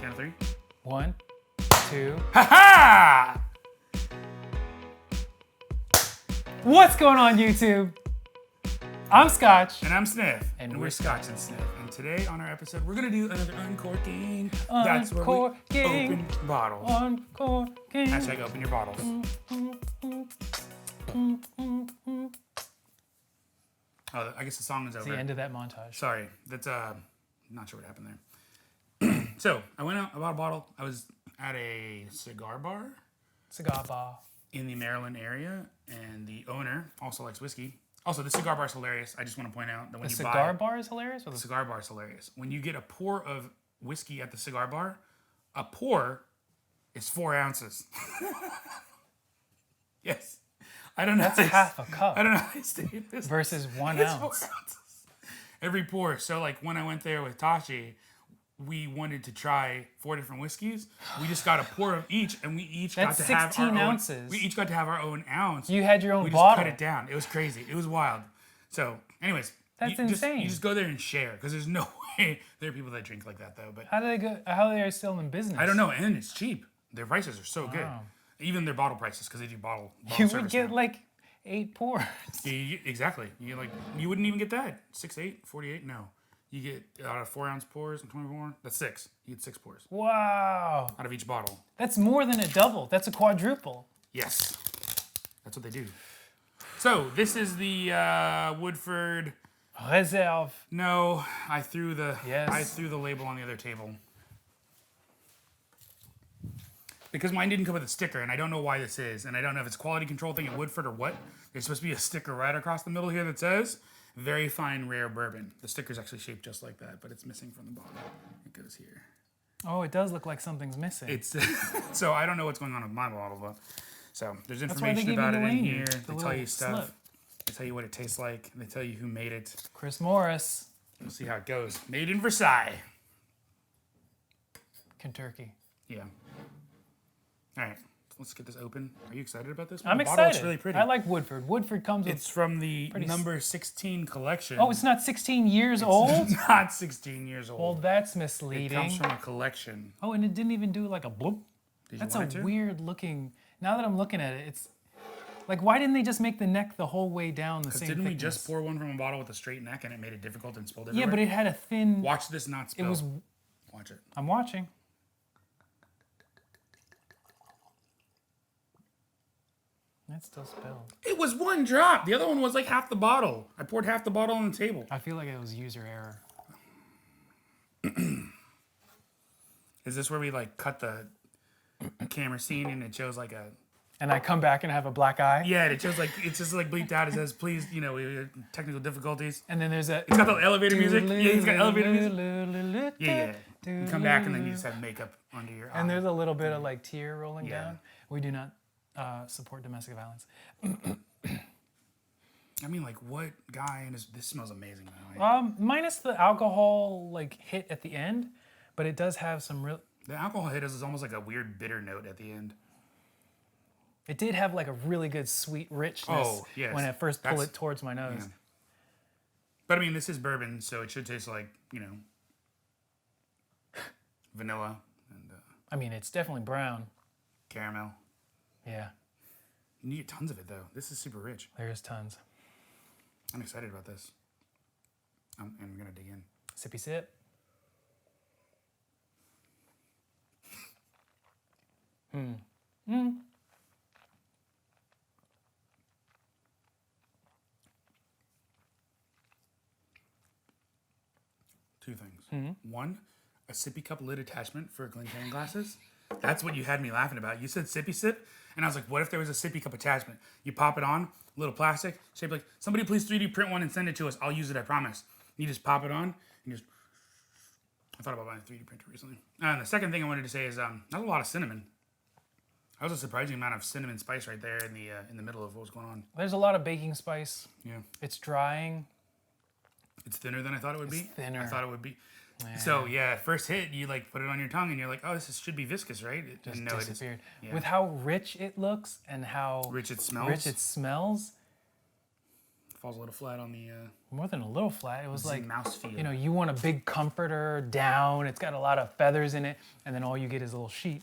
Count of three. 1, 2. Ha What's going on, YouTube? I'm Scotch. And I'm Sniff. And we're we're ScotchNSniff. And today on our episode, we're going to do another uncorking. That's where we open bottles. Uncorking. Hashtag open your bottles. Oh, I guess the song is over. It's the end of that montage. Sorry. That's, not sure what happened there. So, I went out, I bought a bottle. I was at a cigar bar. Cigar bar. In the Maryland area, and the owner also likes whiskey. Also, the cigar bar is hilarious. I just want to point out that when The you cigar bar is hilarious? Or the cigar bar is hilarious. When you get a pour of whiskey at the cigar bar, a pour is 4 ounces. Yes. I don't know. That's half a cup. I don't know how they stated this. Versus 1 It's ounce. 4 ounces. Every pour. So, like, when I went there with Tashi, we wanted to try 4 different whiskeys. We just got a pour of each, and we each got to have our 16 own. ounces. We each got to have our own ounce. You had your own We bottle. just cut it down. It was crazy. It was wild. So, anyways, That's you insane. You just go there and share, because there's no way there are people that drink like that though. But How do they go? How are they still in business? I don't know, and it's cheap. Their prices are so good, Wow. even their bottle prices, because they do bottle You would service get now. like 8 pours. Exactly. You wouldn't even get that. 6, 8, 48. No, you get out of 4 ounce pours and 24. That's 6. You get 6 pours Wow. out of each bottle. That's more than a double. That's a quadruple. Yes, that's what they do. So this is the Woodford. Reserve. No, I threw the Yes. label on the other table. Because mine didn't come with a sticker, and I don't know why this is, and I don't know if it's a quality control thing at Woodford or what. There's supposed to be a sticker right across the middle here that says, very fine rare bourbon. The sticker's actually shaped just like that, but it's missing from the bottom. It goes here. Oh, it does look like something's missing. It's so I don't know what's going on with my bottle, though. So there's That's why they information give about you it the in lane, here. the They tell little you stuff. slip. They tell you what it tastes like. They tell you who made it. Chris Morris, We'll see how it goes. Made in Versailles. Kentucky. Yeah. All right. Let's get this open. Are you excited about this? I'm The excited. bottle looks really pretty. I like Woodford. Woodford comes with. It's from the pretty number 16 collection. Oh, it's not 16 years old? It's not 16 years old. Well, that's It misleading. comes from a collection. Oh, and it didn't even do like a bloop. Did you That's want a it to? weird looking. Now that I'm looking at it, it's like, why didn't they just make the neck the whole way down the same Didn't thickness? we just pour one from a bottle with a straight neck and it made it difficult and spilled Yeah, everywhere? but it had a thin. Watch this not spill. It was. Watch it. I'm watching. It's still spilled. It was 1 drop. The other one was like half the bottle. I poured half the bottle on the table. I feel like it was user error. Is this where we like cut the camera scene and it shows like a... And I come back and have a black eye. Yeah, it shows like, it's just like bleeped out. It says, please, we have technical difficulties. And then there's a. He's got the elevator music. Yeah, he's got elevator music. Yeah. You come back and then you just have makeup under your eye. And there's a little bit of like tear rolling Yeah. down. We do not support domestic violence. I mean, like, what guy in his... This smells amazing, by the way. Minus the alcohol like hit at the end, but it does have some real. The alcohol hit is almost like a weird bitter note at the end. It did have like a really good sweet richness Oh, yes. when I first pulled That's- it towards my nose. Yeah. But I mean, this is bourbon, so it should taste like, vanilla and I mean, it's definitely brown. caramel. Yeah, You get tons of it, though. This is super rich. there's tons. I'm excited about this. I'm going to dig in. Sippy sip. Two things. One, a sippy cup lid attachment for Glencairn glasses. That's what you had me laughing about. You said sippy sip, and I was like, what if there was a sippy cup attachment? You pop it on, little plastic, shaped like, somebody please 3D print one and send it to us. I'll use it, I promise. You just pop it on, and just... I thought about buying a 3D printer recently. And the second thing I wanted to say is, that's a lot of cinnamon. That was a surprising amount of cinnamon spice right there in the middle of what was going on. There's a lot of baking spice. Yeah. It's drying. It's thinner than I thought it would be. thinner. I thought it would be. So yeah, first hit, you like put it on your tongue and you're like, oh, should be viscous, right? Just No, it is. disappeared. Yeah. With how rich it looks and how Rich it smells. rich it smells, falls a little flat on the More than a little flat. It was like, mouthfeel. you know, you want a big comforter down. It's got a lot of feathers in it, and then all you get is a little sheet.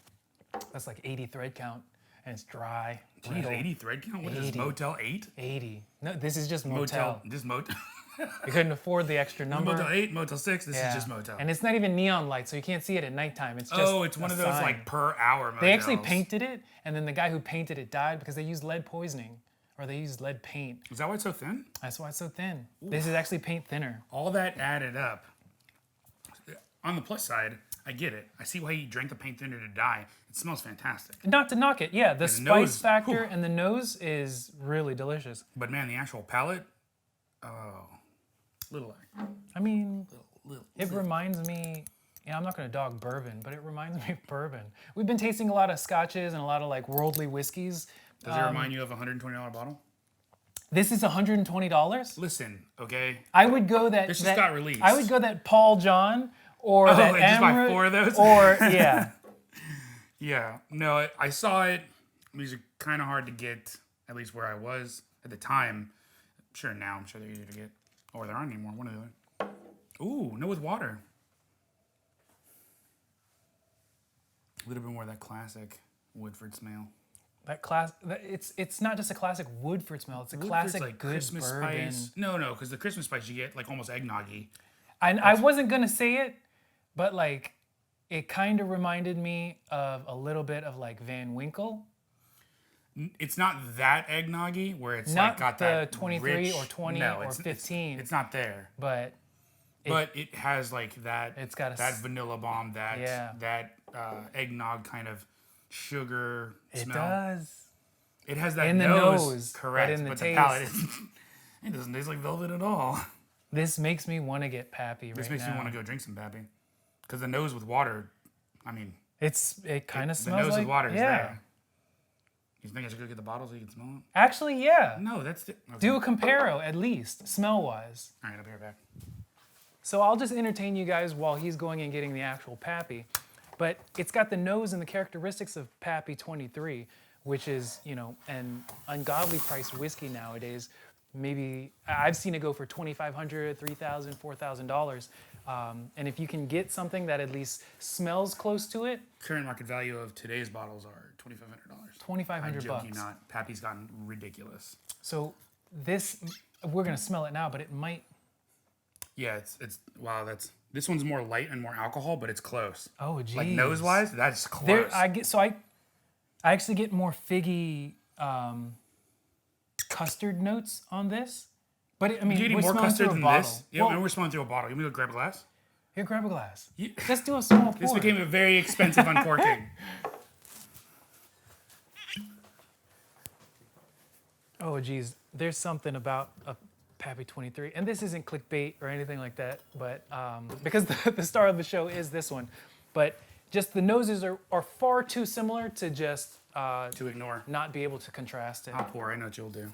That's like 80 thread count, and it's dry. Geez, 80 thread count? What is this, 80. Motel 8? 80. No, this is just motel. Just motel. You couldn't afford the extra number. Motel 8, Motel 6, this is just motel. And it's not even neon light, so you can't see it at nighttime. It's just it's one of those sign. like per hour motels. They actually painted it, and then the guy who painted it died because they used lead poisoning, or they used lead paint. Is that why it's so thin? That's why it's so thin. Ooh. This is actually paint thinner. All that added up. On the plus side, I get it. I see why you drank the paint thinner to die. It smells fantastic. Not to knock it, yeah. The spice nose, factor and the nose is really delicious. But man, the actual palate, little. I mean, little. It reminds me. I'm not going to dog bourbon, but it reminds me of bourbon. We've been tasting a lot of scotches and a lot of like worldly whiskeys. Does it remind you of a $120 bottle? This is $120. Listen, okay. I would go that. This just got released. I would go that Paul John or that and just buy Amaret, 4 of those. Or yeah. Yeah. No, I saw it. These are kind of hard to get, at least where I was at the time. Sure, now I'm sure they're easier to get, or there aren't anymore. One or the other. Ooh, no, with water. A little bit more of that classic Woodford smell. It's not just a classic Woodford smell. It's a classic like good Christmas bourbon. spice. No, because the Christmas spice you get like almost eggnoggy. I wasn't gonna say it, but like it kind of reminded me of a little bit of like Van Winkle. It's not that eggnoggy where it's Not like got the that 23 rich, or 20 no, or 15. It's not there. But it has like that. It's got that vanilla bomb, that eggnog kind of sugar smell. It does. It has that in the nose, correct, but in the but taste. the palate, it doesn't taste like velvet at all. This makes me want to get Pappy This makes me want to go drink some Pappy, because the nose with water, I mean, it kind of the smells nose like with water is yeah. there. You think I should go get the bottle so you can smell it? Actually, yeah. No, that's okay. Do a comparo at least, smell-wise. All right, I'll be right back. So I'll just entertain you guys while he's going and getting the actual Pappy. But it's got the nose and the characteristics of Pappy 23, which is, an ungodly priced whiskey nowadays. Maybe I've seen it go for $2,500, $3,000, $4,000. And if you can get something that at least smells close to it, Current market value of today's bottles are $2,500. $2,500 I'm joking bucks. not. Pappy's gotten ridiculous. So this, we're gonna smell it now, but it might. Yeah, it's wow. This one's more light and more alcohol, but it's close. Oh, geez. Like nose wise, that's close. I actually get more figgy custard notes on this. But You're getting we're more smelling custard through a than bottle. this. Yeah, Well, and we're smelling through a bottle. You want me to go grab a glass? Here, grab a glass. Yeah. Let's do a small pour. This became a very expensive uncorking. Oh, geez. There's something about a Pappy 23. And this isn't clickbait or anything like that, but because the star of the show is this one. But just the noses are far too similar to just to ignore. not be able to contrast it. I'll pour. I know what you'll do.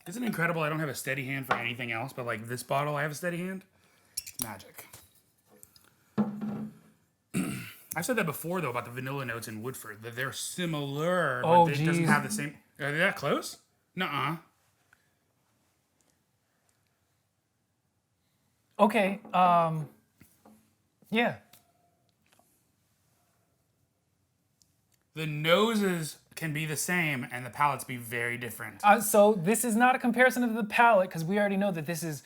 Isn't it incredible? I don't have a steady hand for anything else, but like this bottle, I have a steady hand. Magic. I've said that before, though, about the vanilla notes in Woodford, that they're similar, but it doesn't have the same... Are they that close? Nuh-uh. Okay, yeah. The noses can be the same, and the palates be very different. So this is not a comparison of the palate, because we already know that this is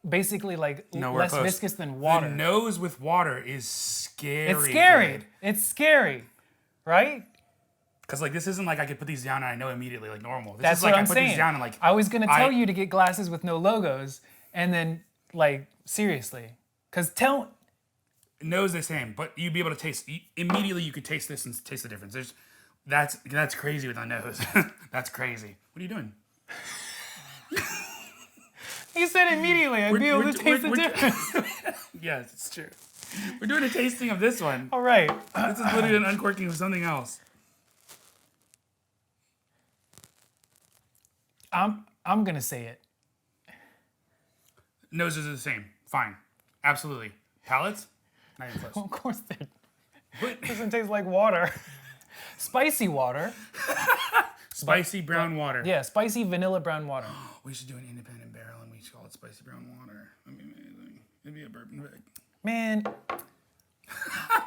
basically like less close. viscous than water. The nose with water is scary. It's scary. Good. It's scary, right? Because like this isn't like I could put these down and I know immediately like normal. This That's is like what I'm I put saying. these down and like I was gonna tell you to get glasses with no logos, and then like seriously, because nose the same, but you'd be able to taste immediately. You could taste this and taste the difference. That's crazy with the nose. That's crazy. What are you doing? You said immediately I'd be able to taste the difference. Yes, it's true. We're doing a tasting of this one. All right. This is literally an uncorking of something else. I'm gonna say it. Noses are the same. Fine. Absolutely. Palates? Not even close. Of course it doesn't taste like water. Spicy water. Spicy brown water. Yeah, spicy vanilla brown water. We should do an independent barrel and we should call it spicy brown water. That'd be amazing. It'd be a bourbon bag. Man,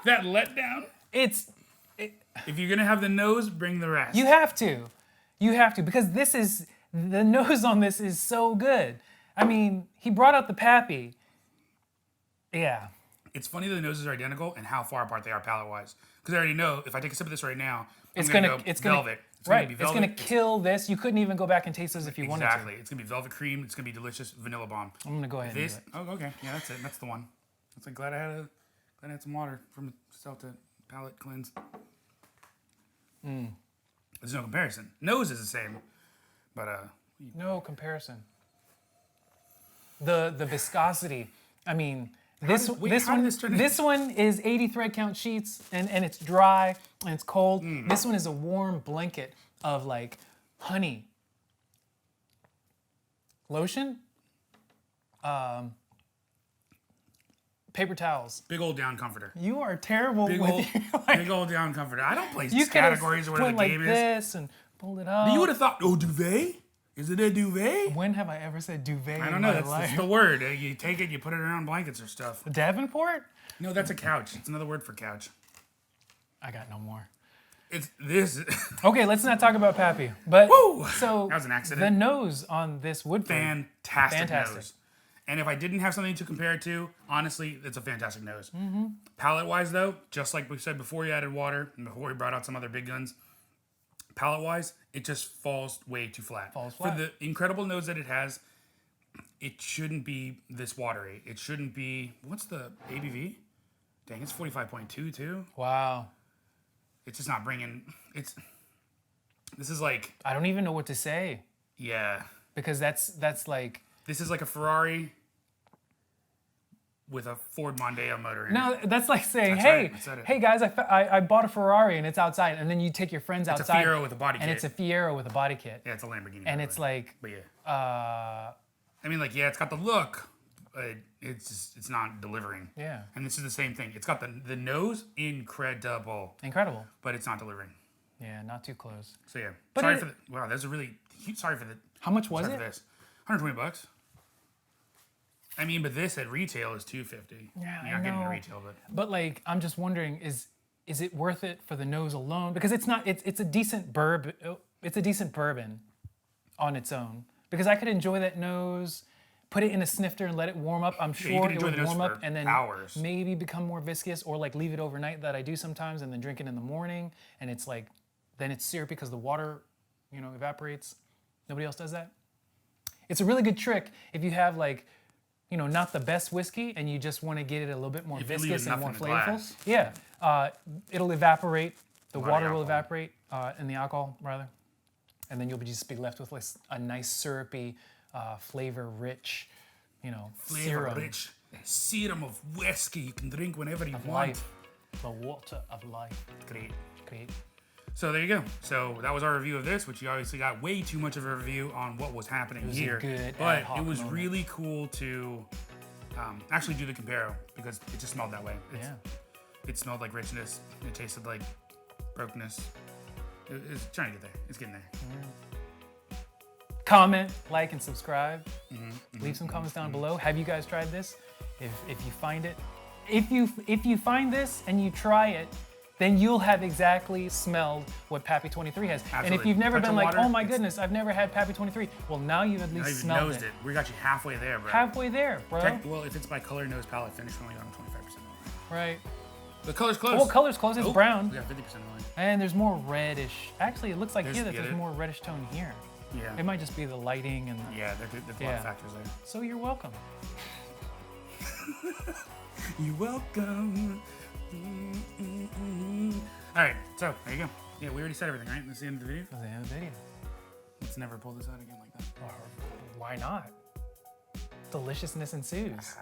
That letdown. If you're gonna have the nose, bring the rest. you have to. You have to, because the nose on this is so good. I mean, he brought out the Pappy. Yeah. It's funny that the noses are identical and how far apart they are palate-wise. Because I already know if I take a sip of this right now, It's I'm gonna gonna- go it's gonna- velvet. It's Right, gonna be it's velvet. gonna kill this. You couldn't even go back and taste this if you wanted to. Exactly. It's gonna be velvet cream. It's gonna be delicious. Vanilla bomb. I'm gonna go ahead This. and do it. Oh, okay. Yeah, that's it. That's the one. It's like glad I had some water from self to palate cleanse. There's no comparison. Nose is the same, but No comparison. The viscosity. I mean, this how this did one this turn this one is 80 thread count sheets and it's dry and it's cold. This one is a warm blanket of like honey. Lotion. Paper towels. big old down comforter. You are terrible Big with old, your, big old down comforter. I don't play you could have categories or whatever went the like game is. this and pulled it up. You would have thought, oh, duvet? Is it a duvet? When have I ever said duvet I in don't know. my That's life? the word. You take it, you put it around blankets or stuff. Davenport? No, that's a couch. It's another word for couch. I got no more. It's this. Okay, let's not talk about Pappy. But Woo! so That was an accident. the nose on this Woodford. Fantastic Fantastic. nose. And if I didn't have something to compare it to, honestly, it's a fantastic nose. Mm-hmm. Palate-wise, though, just like we said before you added water and before we brought out some other big guns, palate-wise, it just falls way too flat. Falls flat. For the incredible nose that it has, it shouldn't be this watery. It shouldn't be, what's the ABV? Dang, it's 45.2 too. Wow. It's just not bringing, this is like, I don't even know what to say yeah. because that's like This is like a Ferrari with a Ford Mondeo motor in it. no, that's like saying, That's hey, right, I said it. hey guys, I bought a Ferrari and it's outside, and then you take your friends It's a outside, Fiero with a body and kit. it's a Fiero with a body kit, Yeah, it's a Lamborghini. and by it's the way. like, But yeah. I mean, like, yeah, it's got the look, but it's not delivering. yeah, And this is the same thing. It's got the nose, incredible, incredible. but it's not delivering. Yeah, not too close. So yeah, But sorry it- for the, wow, that's a really huge, sorry for the, How much was sorry for it? this. $120. I mean, but this at retail is $250. Yeah, You're I not getting know. it retail, but But like, I'm just wondering, is it worth it for the nose alone? Because it's not. It's a decent bourbon. It's a decent bourbon on its own. Because I could enjoy that nose, put it in a snifter and let it warm up. I'm you sure could it enjoy would the nose warm up for and then hours. maybe become more viscous, or like leave it overnight that I do sometimes, and then drink it in the morning, and it's like, then it's syrupy because the water, evaporates. Nobody else does that. It's a really good trick if you have like, not the best whiskey and you just want to get it a little bit more If you leave viscous and enough more in the flavorful. glass. Yeah, it'll evaporate. The lot of water will alcohol. evaporate in the alcohol rather, and then you'll just be left with like a nice syrupy, flavor-rich, serum flavor-rich serum of whiskey you can drink whenever you of want. life, the water of life. Great. Great. So there you go. So that was our review of this, which you obviously got way too much of a review on what was happening was a here. good ad But hoc it was moment. really cool to actually do the comparo because it just smelled that way. Yeah. It smelled like richness. It tasted like brokenness. It's trying to get there. It's getting there. Comment, like, and subscribe. Mm-hmm, Leave some comments down below. Have you guys tried this? If you find it, if you find this and you try it, then you'll have exactly smelled what Pappy 23 has. And if Absolutely. you've never Touch been of like, water, oh my it's- goodness, I've never had Pappy 23. Well, now you've at Not least even smelled nosed it. it. We got you halfway there, bro. Halfway there, bro. Well, if it's by color, nose, palette, finish, we only got 25% off. Right. The color's close. Well, color's close. It's Oh, brown. We got 50% only. And there's more reddish. Actually, it looks like here that yeah, there's there- more reddish tone here. Yeah. It might just be the lighting and the, Yeah, there's a lot Yeah. of factors there. so you're welcome. You're welcome. All right, so there you go. Yeah, we already said everything, right? That's the end of the video. That's the end of the video. Let's never pull this out again like that. Or why not? Deliciousness ensues.